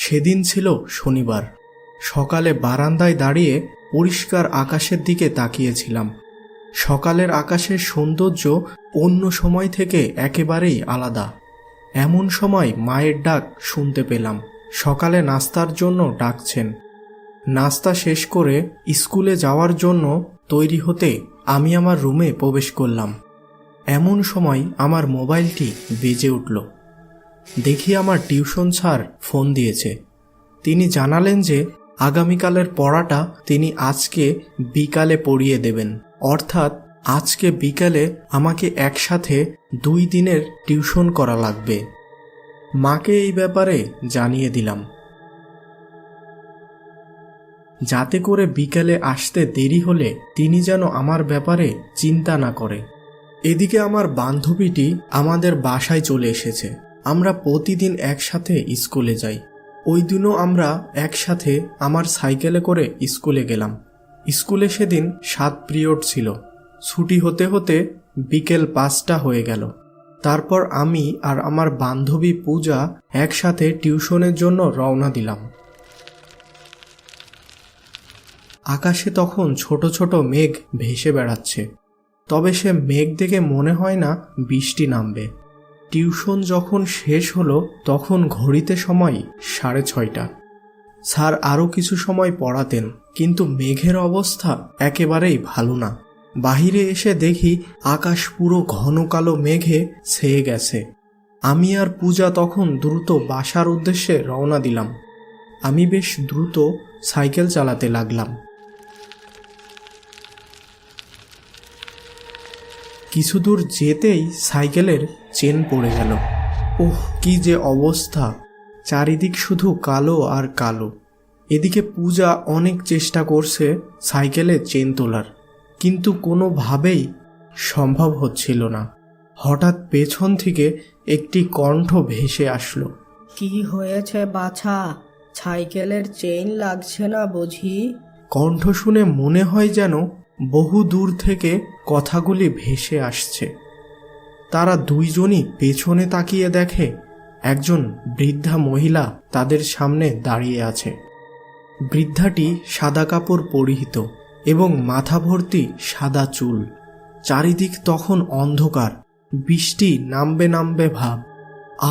সেদিন ছিল শনিবার। সকালে বারান্দায় দাঁড়িয়ে পরিষ্কার আকাশের দিকে তাকিয়েছিলাম। সকালের আকাশের সৌন্দর্য অন্য সময় থেকে একেবারেই আলাদা। এমন সময় মায়ের ডাক শুনতে পেলাম। সকালে নাস্তার জন্য ডাকছেন। নাস্তা শেষ করে স্কুলে যাওয়ার জন্য তৈরি হতে আমি আমার রুমে প্রবেশ করলাম। এমন সময় আমার মোবাইলটি বেজে উঠল। দেখি আমার টিউশন স্যার ফোন দিয়েছে। তিনি জানালেন যে আগামীকালের পড়াটা তিনি আজকে বিকালে পড়িয়ে দেবেন, অর্থাৎ আজকে বিকালে আমাকে একসাথে 2 দিনের টিউশন করা লাগবে। মাকে এই ব্যাপারে জানিয়ে দিলাম, যাতে করে বিকালে আসতে দেরি হলে তিনি যেন আমার ব্যাপারে চিন্তা না করে। এদিকে আমার বান্ধবীটি আমাদের বাসায় চলে এসেছে। আমরা প্রতিদিন একসাথে স্কুলে যাই। ওই দিনও আমরা একসাথে আমার সাইকেলে করে স্কুলে গেলাম। স্কুলে সেদিন 7 পিরিয়ড ছিল। ছুটি হতে হতে বিকেল 5টা হয়ে গেল। তারপর আমি আর আমার বান্ধবী পূজা একসাথে টিউশনের জন্য রওনা দিলাম। আকাশে তখন ছোট ছোট মেঘ ভেসে বেড়াচ্ছে, তবে সে মেঘ দেখে মনে হয় না বৃষ্টি নামবে। টিউশন যখন শেষ হলো তখন ঘড়িতে সময় 6:30। স্যার আরও কিছু সময় পড়াতেন, কিন্তু মেঘের অবস্থা একেবারেই ভালো না। বাহিরে এসে দেখি আকাশ পুরো ঘন কালো মেঘে ছেয়ে গেছে। আমি আর পূজা তখন দ্রুত বাসার উদ্দেশ্যে রওনা দিলাম। আমি বেশ দ্রুত সাইকেল চালাতে লাগলাম। কিছু দূর যেতেই সাইকেলের চেন পড়ে গেল। ওহ, কি যে অবস্থা! চারিদিক শুধু কালো আর কালো। এদিকে পূজা অনেক চেষ্টা করছে সাইকেলের চেন তোলার, কিন্তু কোনোভাবেই সম্ভব হচ্ছিল না। হঠাৎ পেছন থেকে একটি কণ্ঠ ভেসে আসলো। কি হয়েছে বাছা? সাইকেলের চেইন লাগছে না বুঝি? কণ্ঠ শুনে মনে হয় যেন বহু দূর থেকে কথাগুলি ভেসে আসছে। তারা দুইজনই পেছনে তাকিয়ে দেখে একজন বৃদ্ধা মহিলা তাদের সামনে দাঁড়িয়ে আছে। বৃদ্ধাটি সাদা কাপড় পরিহিত এবং মাথা ভর্তি সাদা চুল। চারিদিক তখন অন্ধকার, বৃষ্টি নামবে নামবে ভাব।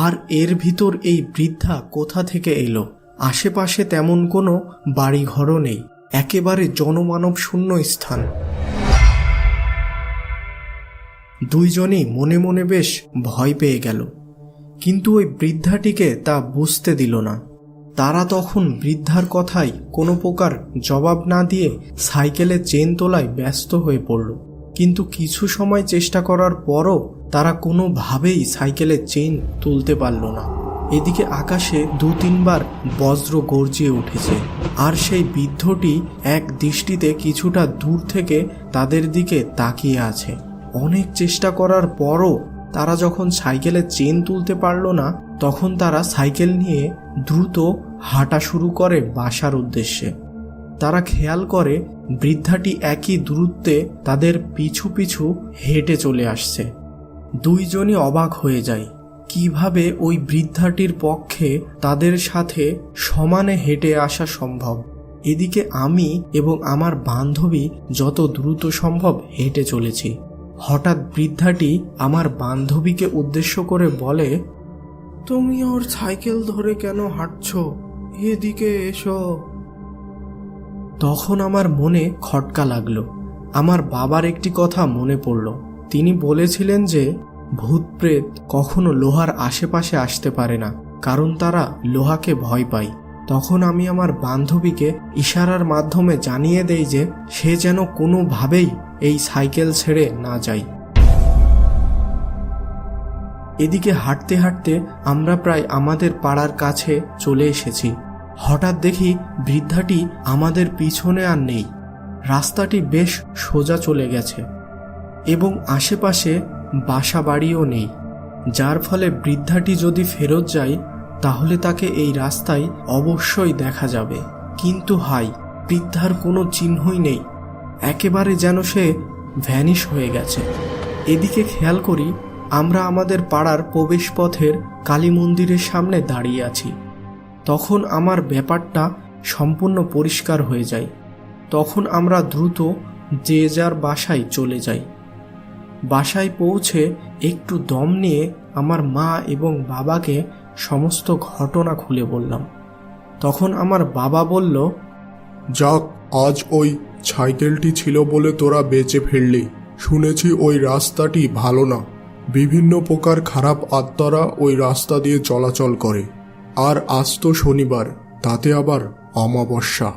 আর এর ভিতর এই বৃদ্ধা কোথা থেকে এলো? আশেপাশে তেমন কোনো বাড়িঘরও নেই, একেবারে জনমানব শূন্য স্থান। দুইজনই মনে মনে বেশ ভয় পেয়ে গেল, কিন্তু ওই বৃদ্ধাটিকে তা বুঝতে দিল না। তারা তখন বৃদ্ধার কথায় কোনো প্রকার জবাব না দিয়ে সাইকেলে চেন তোলায় ব্যস্ত হয়ে পড়ল। কিন্তু কিছু সময় চেষ্টা করার পরও তারা কোনোভাবেই সাইকেলের চেন তুলতে পারল না। এদিকে আকাশে 2-3 বার বজ্র গর্জিয়ে উঠেছে, আর সেই বৃদ্ধটি এক দৃষ্টিতে কিছুটা দূর থেকে তাদের দিকে তাকিয়ে আছে। অনেক চেষ্টা করার পরও তারা যখন সাইকেলের চেন তুলতে পারল না, তখন তারা সাইকেল নিয়ে দ্রুত হাঁটা শুরু করে বাসার উদ্দেশ্যে। তারা খেয়াল করে বৃদ্ধাটি একই দূরত্বে তাদের পিছু পিছু হেঁটে চলে আসছে। দুইজনই অবাক হয়ে যায়, কিভাবে ওই বৃদ্ধাটির পক্ষে তাদের সাথে সমানে হেঁটে আসা সম্ভব। এদিকে আমি এবং আমার বান্ধবী যত দ্রুত সম্ভব হেঁটে চলেছি। হঠাৎ বৃদ্ধাটি আমার বান্ধবীকে উদ্দেশ্য করে বলে, তুমি ওর সাইকেল ধরে কেন হাঁটছো? এদিকে এসো। তখন আমার মনে খটকা লাগলো। আমার বাবার একটি কথা মনে পড়ল। তিনি বলেছিলেন যে ভূত প্রেত কখনো লোহার আশেপাশে আসতে পারে না, কারণ তারা লোহাকে ভয় পায়। তখন আমি আমার বান্ধবীকে ইশারার মাধ্যমে জানিয়ে দেই যে সে যেন কোনোভাবেই এই সাইকেল ছেড়ে না যায়। এদিকে হাঁটতে হাঁটতে আমরা প্রায় আমাদের পাড়ার কাছে চলে এসেছি। হঠাৎ দেখি বৃদ্ধাটি আমাদের পিছনে আর নেই। রাস্তাটি বেশ সোজা চলে গেছে এবং আশেপাশে বাসা বাড়িও নেই, যার ফলে বৃদ্ধাটি যদি ফেরত যায় তাহলে তাকে এই রাস্তায় অবশ্যই দেখা যাবে। কিন্তু হাই, বৃদ্ধার কোনো চিহ্নই নেই, একেবারে যেন সে ভ্যানিশ হয়ে গেছে। এদিকে খেয়াল করি আমরা আমাদের পাড়ার প্রবেশপথের কালী মন্দিরের সামনে দাঁড়িয়ে আছি। তখন আমার ব্যাপারটা সম্পূর্ণ পরিষ্কার হয়ে যায়। তখন আমরা দ্রুত যে যার বাসায় চলে যাই। বাসায় পৌঁছে একটু দম নিয়ে আমার মা এবং বাবাকে সমস্ত ঘটনা খুলে বললাম। তখন আমার বাবা বলল, যাক, আজ ওই সাইকেলটি ছিল বলে তোরা বেঁচে ফিরলি। শুনেছি ওই রাস্তাটি ভালো না, বিভিন্ন প্রকার খারাপ আত্মারা ওই রাস্তা দিয়ে চলাচল করে। আর আজ তো শনিবার, তাতে আবার অমাবস্যা।